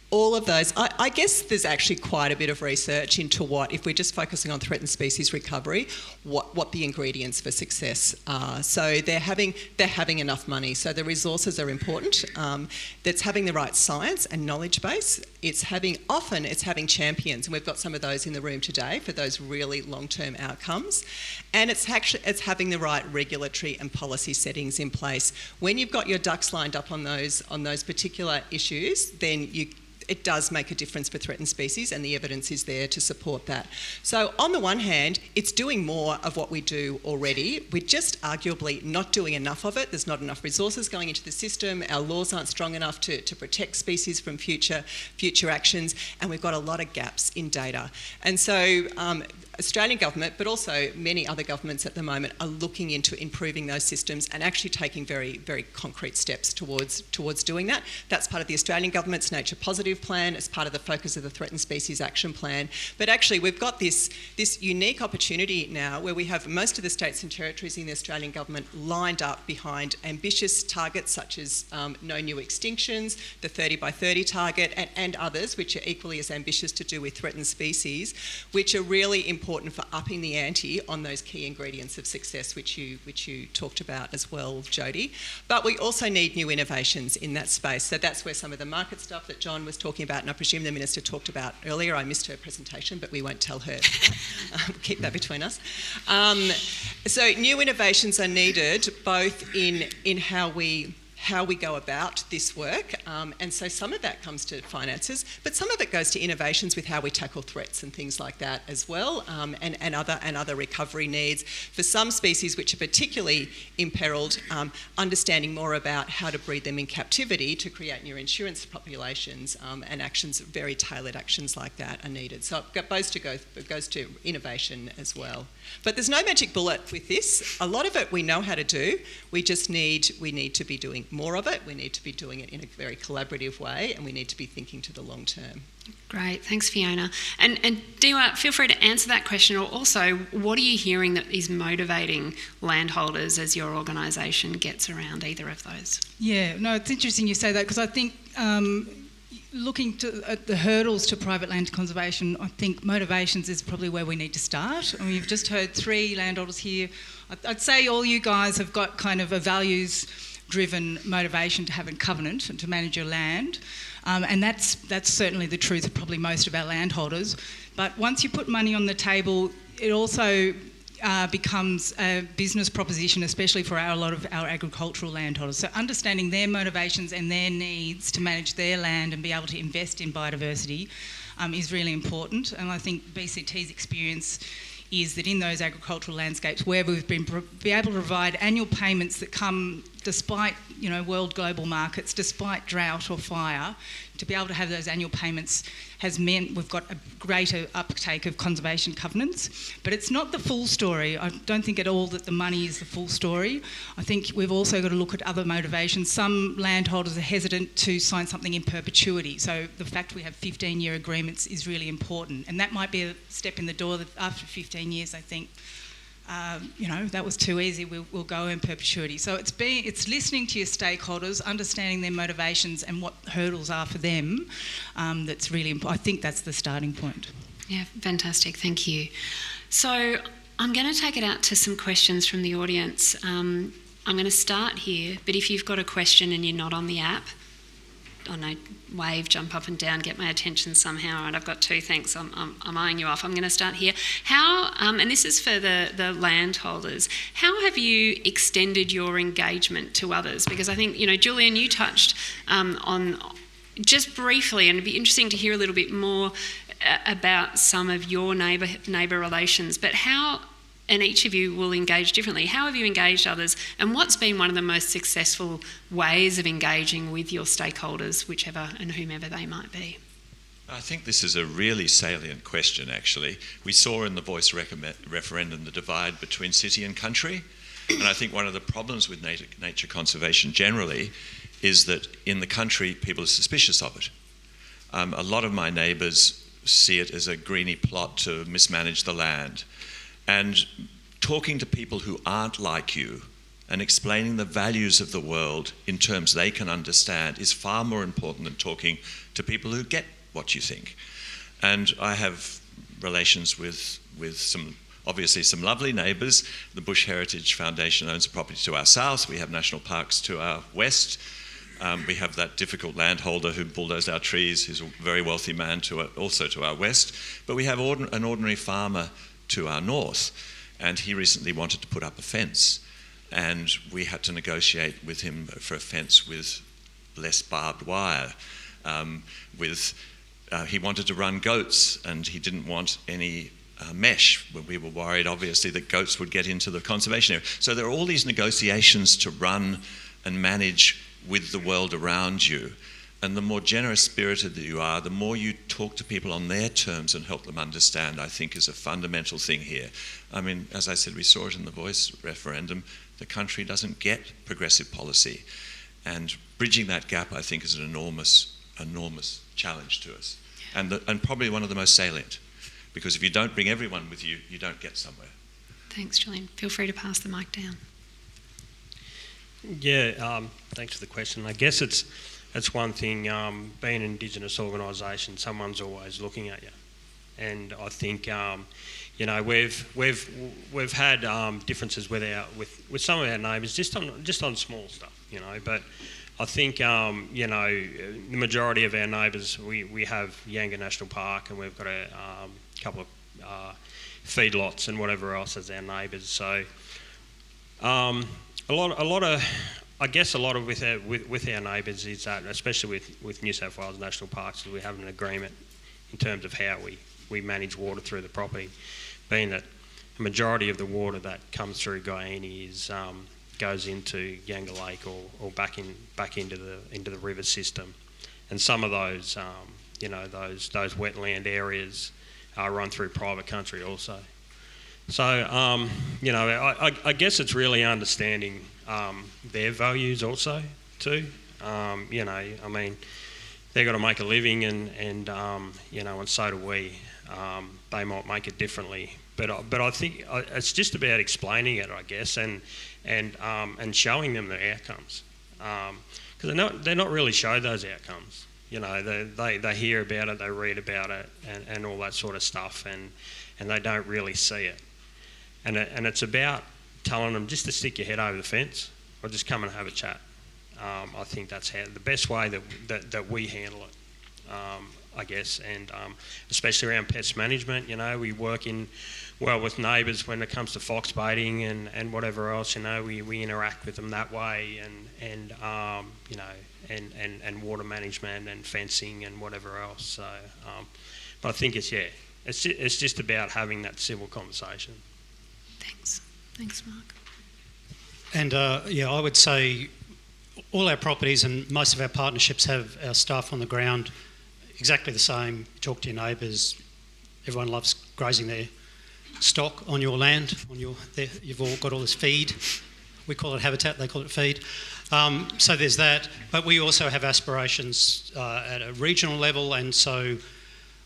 All of those. I guess there's actually quite a bit of research into what, if we're just focusing on threatened species recovery, what the ingredients for success are. So they're having enough money. So the resources are important. That's having the right science and knowledge base. It's having champions, and we've got some of those in the room today for those really long-term outcomes. And it's having the right regulatory and policy settings in place. When you've got your ducks lined up on those particular issues, then it does make a difference for threatened species, and the evidence is there to support that. So on the one hand, it's doing more of what we do already. We're just arguably not doing enough of it. There's not enough resources going into the system. Our laws aren't strong enough to protect species from future actions, and we've got a lot of gaps in data. And so Australian government, but also many other governments at the moment, are looking into improving those systems and actually taking very, very concrete steps towards doing that. That's part of the Australian government's Nature Positive plan. It's part of the focus of the Threatened Species Action Plan. But actually, we've got this unique opportunity now where we have most of the states and territories in the Australian government lined up behind ambitious targets such as no new extinctions, the 30 by 30 target, and others which are equally as ambitious to do with threatened species, which are really important for upping the ante on those key ingredients of success which you talked about as well, Jody. But we also need new innovations in that space. So that's where some of the market stuff that John was talking about, and I presume the Minister talked about earlier. I missed her presentation, but we won't tell her. Keep that between us. So new innovations are needed both in how we go about this work, and so some of that comes to finances, but some of it goes to innovations with how we tackle threats and things like that as well, and other recovery needs. For some species which are particularly imperilled, understanding more about how to breed them in captivity to create new insurance populations, and actions, very tailored actions like that are needed. So it goes to innovation as well. But there's no magic bullet with this. A lot of it we know how to do. We need to be doing more of it. We need to be doing it in a very collaborative way, and we need to be thinking to the long term. Great, thanks Fiona. And Dieuwer, feel free to answer that question, or also what are you hearing that is motivating landholders as your organisation gets around either of those? Yeah, no, it's interesting you say that, because I think looking at the hurdles to private land conservation, I think motivations is probably where we need to start. I mean, you've just heard 3 landholders here. I'd say all you guys have got kind of a values-driven motivation to have a covenant and to manage your land. And that's certainly the truth of probably most of our landholders. But once you put money on the table, it also becomes a business proposition, especially for a lot of our agricultural landholders. So understanding their motivations and their needs to manage their land and be able to invest in biodiversity is really important. And I think BCT's experience is that in those agricultural landscapes where we've been be able to provide annual payments that come despite world global markets, despite drought or fire, to be able to have those annual payments has meant we've got a greater uptake of conservation covenants. But it's not the full story. I don't think at all that the money is the full story. I think we've also got to look at other motivations. Some landholders are hesitant to sign something in perpetuity. So the fact we have 15-year agreements is really important. And that might be a step in the door that after 15 years, I think, that was too easy, we'll go in perpetuity. So it's listening to your stakeholders, understanding their motivations and what hurdles are for them, that's really important. I think that's the starting point. Yeah, fantastic, thank you. So I'm going to take it out to some questions from the audience. I'm going to start here, but if you've got a question and you're not on the app, wave, jump up and down, get my attention somehow. All right, I've got 2, thanks. I'm eyeing you off. I'm going to start here. How, and this is for the landholders, how have you extended your engagement to others? Because I think, Julian, you touched on just briefly, and it'd be interesting to hear a little bit more about some of your neighbour relations, but how and each of you will engage differently. How have you engaged others, and what's been one of the most successful ways of engaging with your stakeholders, whichever and whomever they might be? I think this is a really salient question, actually. We saw in the Voice referendum the divide between city and country, and I think one of the problems with nature conservation generally is that in the country people are suspicious of it. A lot of my neighbours see it as a greeny plot to mismanage the land. And talking to people who aren't like you and explaining the values of the world in terms they can understand is far more important than talking to people who get what you think. And I have relations with obviously some lovely neighbours. The Bush Heritage Foundation owns a property to our south. We have national parks to our west. We have that difficult landholder who bulldozed our trees, who's a very wealthy man, also to our west. But we have an ordinary farmer to our north, and he recently wanted to put up a fence, and we had to negotiate with him for a fence with less barbed wire. He wanted to run goats, and he didn't want any mesh. We were worried, obviously, that goats would get into the conservation area. So there are all these negotiations to run and manage with the world around you. And the more generous spirited that you are, the more you talk to people on their terms and help them understand, I think is a fundamental thing here. I mean, as I said, we saw it in the Voice referendum. The country doesn't get progressive policy. And bridging that gap, I think, is an enormous challenge to us. And probably one of the most salient. Because if you don't bring everyone with you, you don't get somewhere. Thanks, Julian. Feel free to pass the mic down. Yeah, thanks for the question. I guess it's one thing, being an Indigenous organisation, someone's always looking at you. And I think, we've had differences with some of our neighbours just on small stuff, but I think, the majority of our neighbours, we have Yanga National Park, and we've got a couple of feedlots and whatever else as our neighbours. So a lot of with our neighbours is that, especially with New South Wales National Parks, we have an agreement in terms of how we manage water through the property, being that the majority of the water that comes through Guyana goes into Yanga Lake or back into the river system, and some of those those wetland areas are run through private country also. So I guess it's really understanding their values also too. I mean, they've got to make a living, and so do we. They might make it differently, but I think it's just about explaining it, I guess, and showing them the outcomes, because they're not really shown those outcomes. They hear about it, they read about it, and all that sort of stuff, and they don't really see it. And it's about telling them just to stick your head over the fence or just come and have a chat. I think that's the best way that we handle it, I guess, and especially around pest management. We work well with neighbours when it comes to fox baiting and whatever else. We interact with them that way, and water management and fencing and whatever else. So, but I think it's just about having that civil conversation. Thanks, Mark. And I would say all our properties and most of our partnerships have our staff on the ground exactly the same. You talk to your neighbours. Everyone loves grazing their stock on your land. You've all got all this feed. We call it habitat, they call it feed. So there's that. But we also have aspirations at a regional level, and so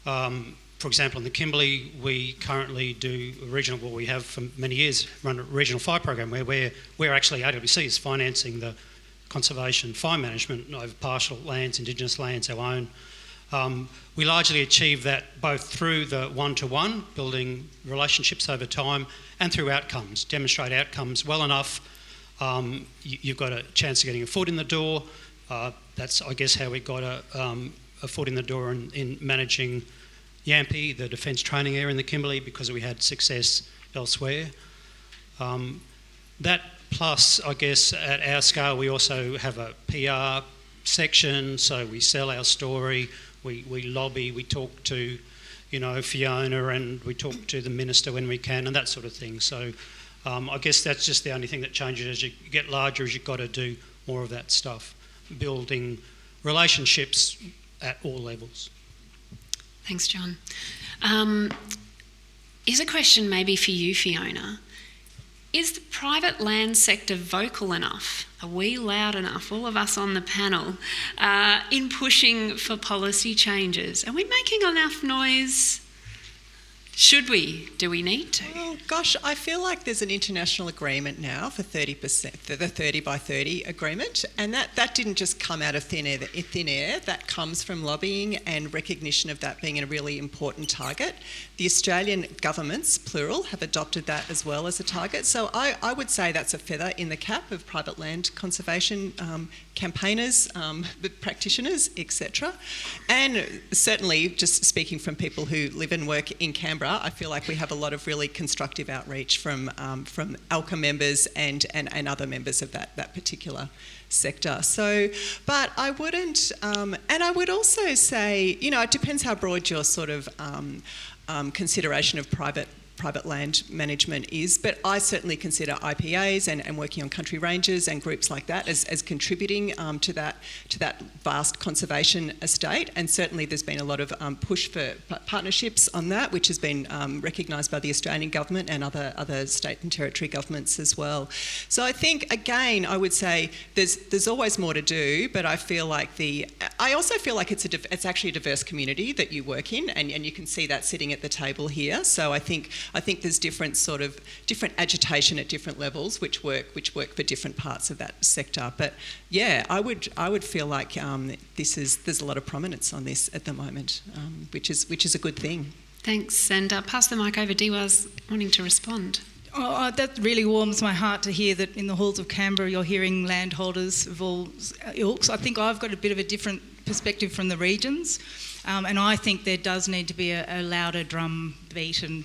for example, in the Kimberley, we currently do we have for many years run a regional fire program where we're actually, AWC is financing the conservation fire management over partial lands, Indigenous lands, our own. We largely achieve that both through the one-to-one, building relationships over time, and through outcomes, demonstrate outcomes well enough. You've got a chance of getting a foot in the door. That's, I guess, how we got a foot in the door in managing Yampi, the defence training area in the Kimberley, because we had success elsewhere. That plus, I guess, at our scale, we also have a PR section, so we sell our story, we lobby, we talk to Fiona, and we talk to the minister when we can, and that sort of thing. So I guess that's just the only thing that changes as you get larger, is you've got to do more of that stuff, building relationships at all levels. Thanks, John. Here's a question maybe for you, Fiona. Is the private land sector vocal enough? Are we loud enough, all of us on the panel, in pushing for policy changes? Are we making enough noise? Should we? Do we need to? Oh gosh, I feel like there's an international agreement now for 30%, the 30 by 30 agreement, and that didn't just come out of thin air. That comes from lobbying and recognition of that being a really important target. The Australian governments, plural, have adopted that as well as a target. So I would say that's a feather in the cap of private land conservation campaigners, practitioners, etc. And certainly, just speaking from people who live and work in Canberra, I feel like we have a lot of really constructive outreach from ALCA members and other members of that particular sector. So, but I wouldn't, and I would also say, it depends how broad your sort of consideration of private land management is, but I certainly consider IPAs and working on country ranges and groups like that as contributing to that vast conservation estate. And certainly there's been a lot of push for partnerships on that, which has been recognised by the Australian government and other state and territory governments as well. So I think, again, I would say there's always more to do, but I feel like I also feel like it's actually a diverse community that you work in, and you can see that sitting at the table here. So I think there's different agitation at different levels which work for different parts of that sector. But yeah, I would feel like there's a lot of prominence on this at the moment, which is a good thing. Thanks, and pass the mic over. Dieuwer's wanting to respond. Oh, that really warms my heart to hear that in the halls of Canberra you're hearing landholders of all ilks. I think I've got a bit of a different perspective from the regions, and I think there does need to be a louder drum beat and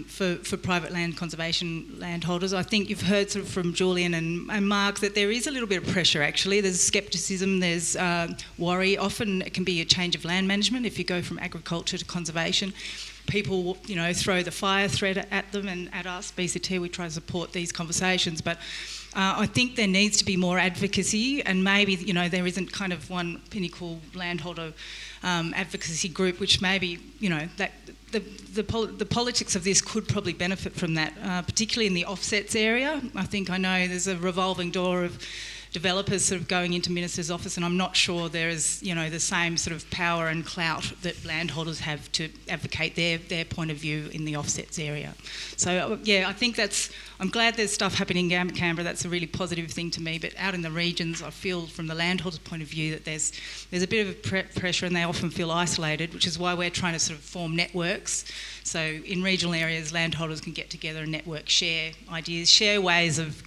for private land conservation landholders. I think you've heard sort of from Julian and Mark that there is a little bit of pressure actually. There's scepticism, there's worry. Often it can be a change of land management if you go from agriculture to conservation. People, throw the fire threat at them and at us, BCT, we try to support these conversations. But I think there needs to be more advocacy, and maybe, there isn't kind of one pinnacle landholder advocacy group, which maybe, that the politics of this could probably benefit from that, particularly in the offsets area. I know there's a revolving door of developers sort of going into Minister's office, and I'm not sure there is, the same sort of power and clout that landholders have to advocate their point of view in the offsets area. So yeah, I think I'm glad there's stuff happening in Canberra. That's a really positive thing to me. But out in the regions, I feel from the landholders' point of view that there's a bit of pressure, and they often feel isolated, which is why we're trying to sort of form networks. So in regional areas, landholders can get together and network, share ideas, share ways of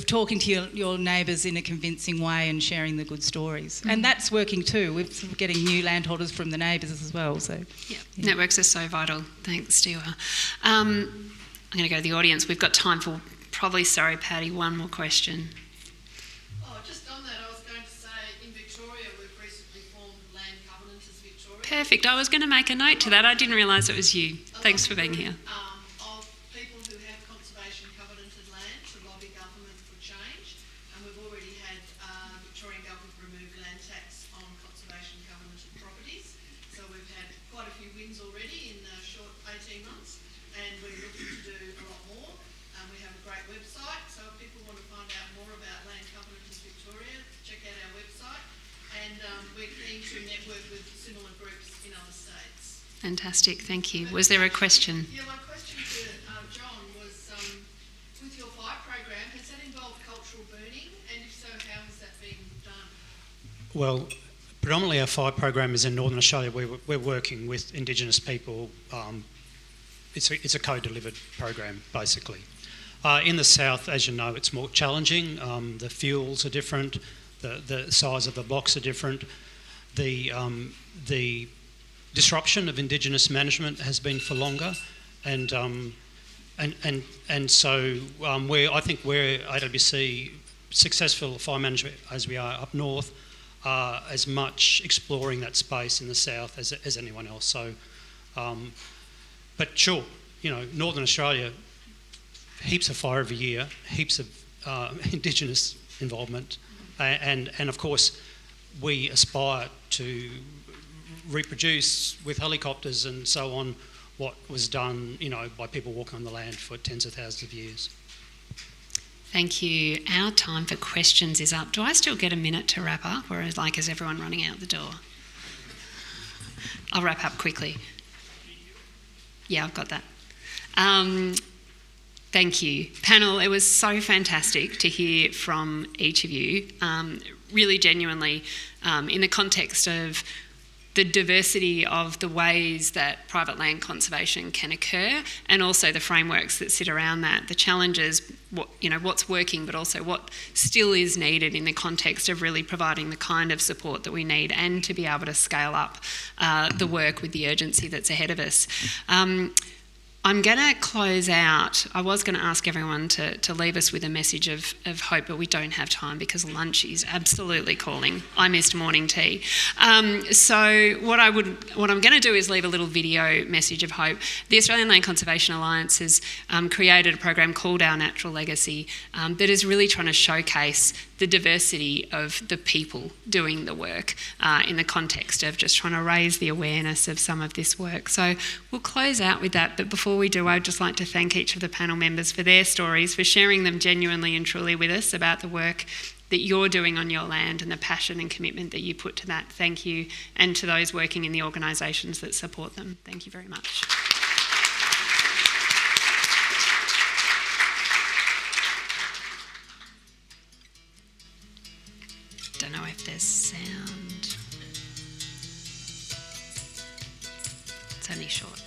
talking to your neighbours in a convincing way and sharing the good stories. And that's working too. We're sort of getting new landholders from the neighbours as well. So yeah, networks are so vital. Thanks, Dieuwer. I'm going to go to the audience. We've got time for probably, sorry, Patty, one more question. Just on that, I was going to say in Victoria we've recently formed Land Covenanters Victoria. Perfect. I was going to make a note to that. I didn't realise it was you. Thanks for being here. Of people who have conservation covenanted land to lobby government for change, and we've already had Victorian government remove land tax on conservation covenanted properties. So we've had quite a few wins already in a short 18 months, and we're looking to do a lot more. We have a great website, so if people want to find out more about Land Covenanters Victoria, check out our website, and we're keen to network with similar groups in other states. Fantastic, thank you. Was there a question? Yeah, my question to John was, with your fire program, has that involved cultural burning, and if so, how has that been done? Well, predominantly our fire program is in Northern Australia. We're working with Indigenous people. It's a co-delivered program, basically. In the south, as you know, it's more challenging. The fuels are different. The size of the blocks are different. The disruption of Indigenous management has been for longer, and so I think we're AWC successful fire management as we are up north, as much exploring that space in the south as anyone else. So But sure, Northern Australia, heaps of fire every year, heaps of Indigenous involvement, and of course we aspire to reproduce with helicopters and so on what was done, by people walking on the land for tens of thousands of years. Thank you. Our time for questions is up. Do I still get a minute to wrap up, or is everyone running out the door? I'll wrap up quickly. Yeah, I've got that. Thank you. Panel, it was so fantastic to hear from each of you, really genuinely, in the context of the diversity of the ways that private land conservation can occur, and also the frameworks that sit around that, the challenges, what's working, but also what still is needed in the context of really providing the kind of support that we need, and to be able to scale up the work with the urgency that's ahead of us. I'm going to close out. I was going to ask everyone to leave us with a message of hope, but we don't have time because lunch is absolutely calling. I missed morning tea. So what I'm going to do is leave a little video message of hope. The Australian Land Conservation Alliance has created a program called Our Natural Legacy that is really trying to showcase the diversity of the people doing the work in the context of just trying to raise the awareness of some of this work. So we'll close out with that, but before we do, I'd just like to thank each of the panel members for their stories, for sharing them genuinely and truly with us about the work that you're doing on your land and the passion and commitment that you put to that. Thank you. And to those working in the organisations that support them, thank you very much. Don't know if there's sound. It's only short.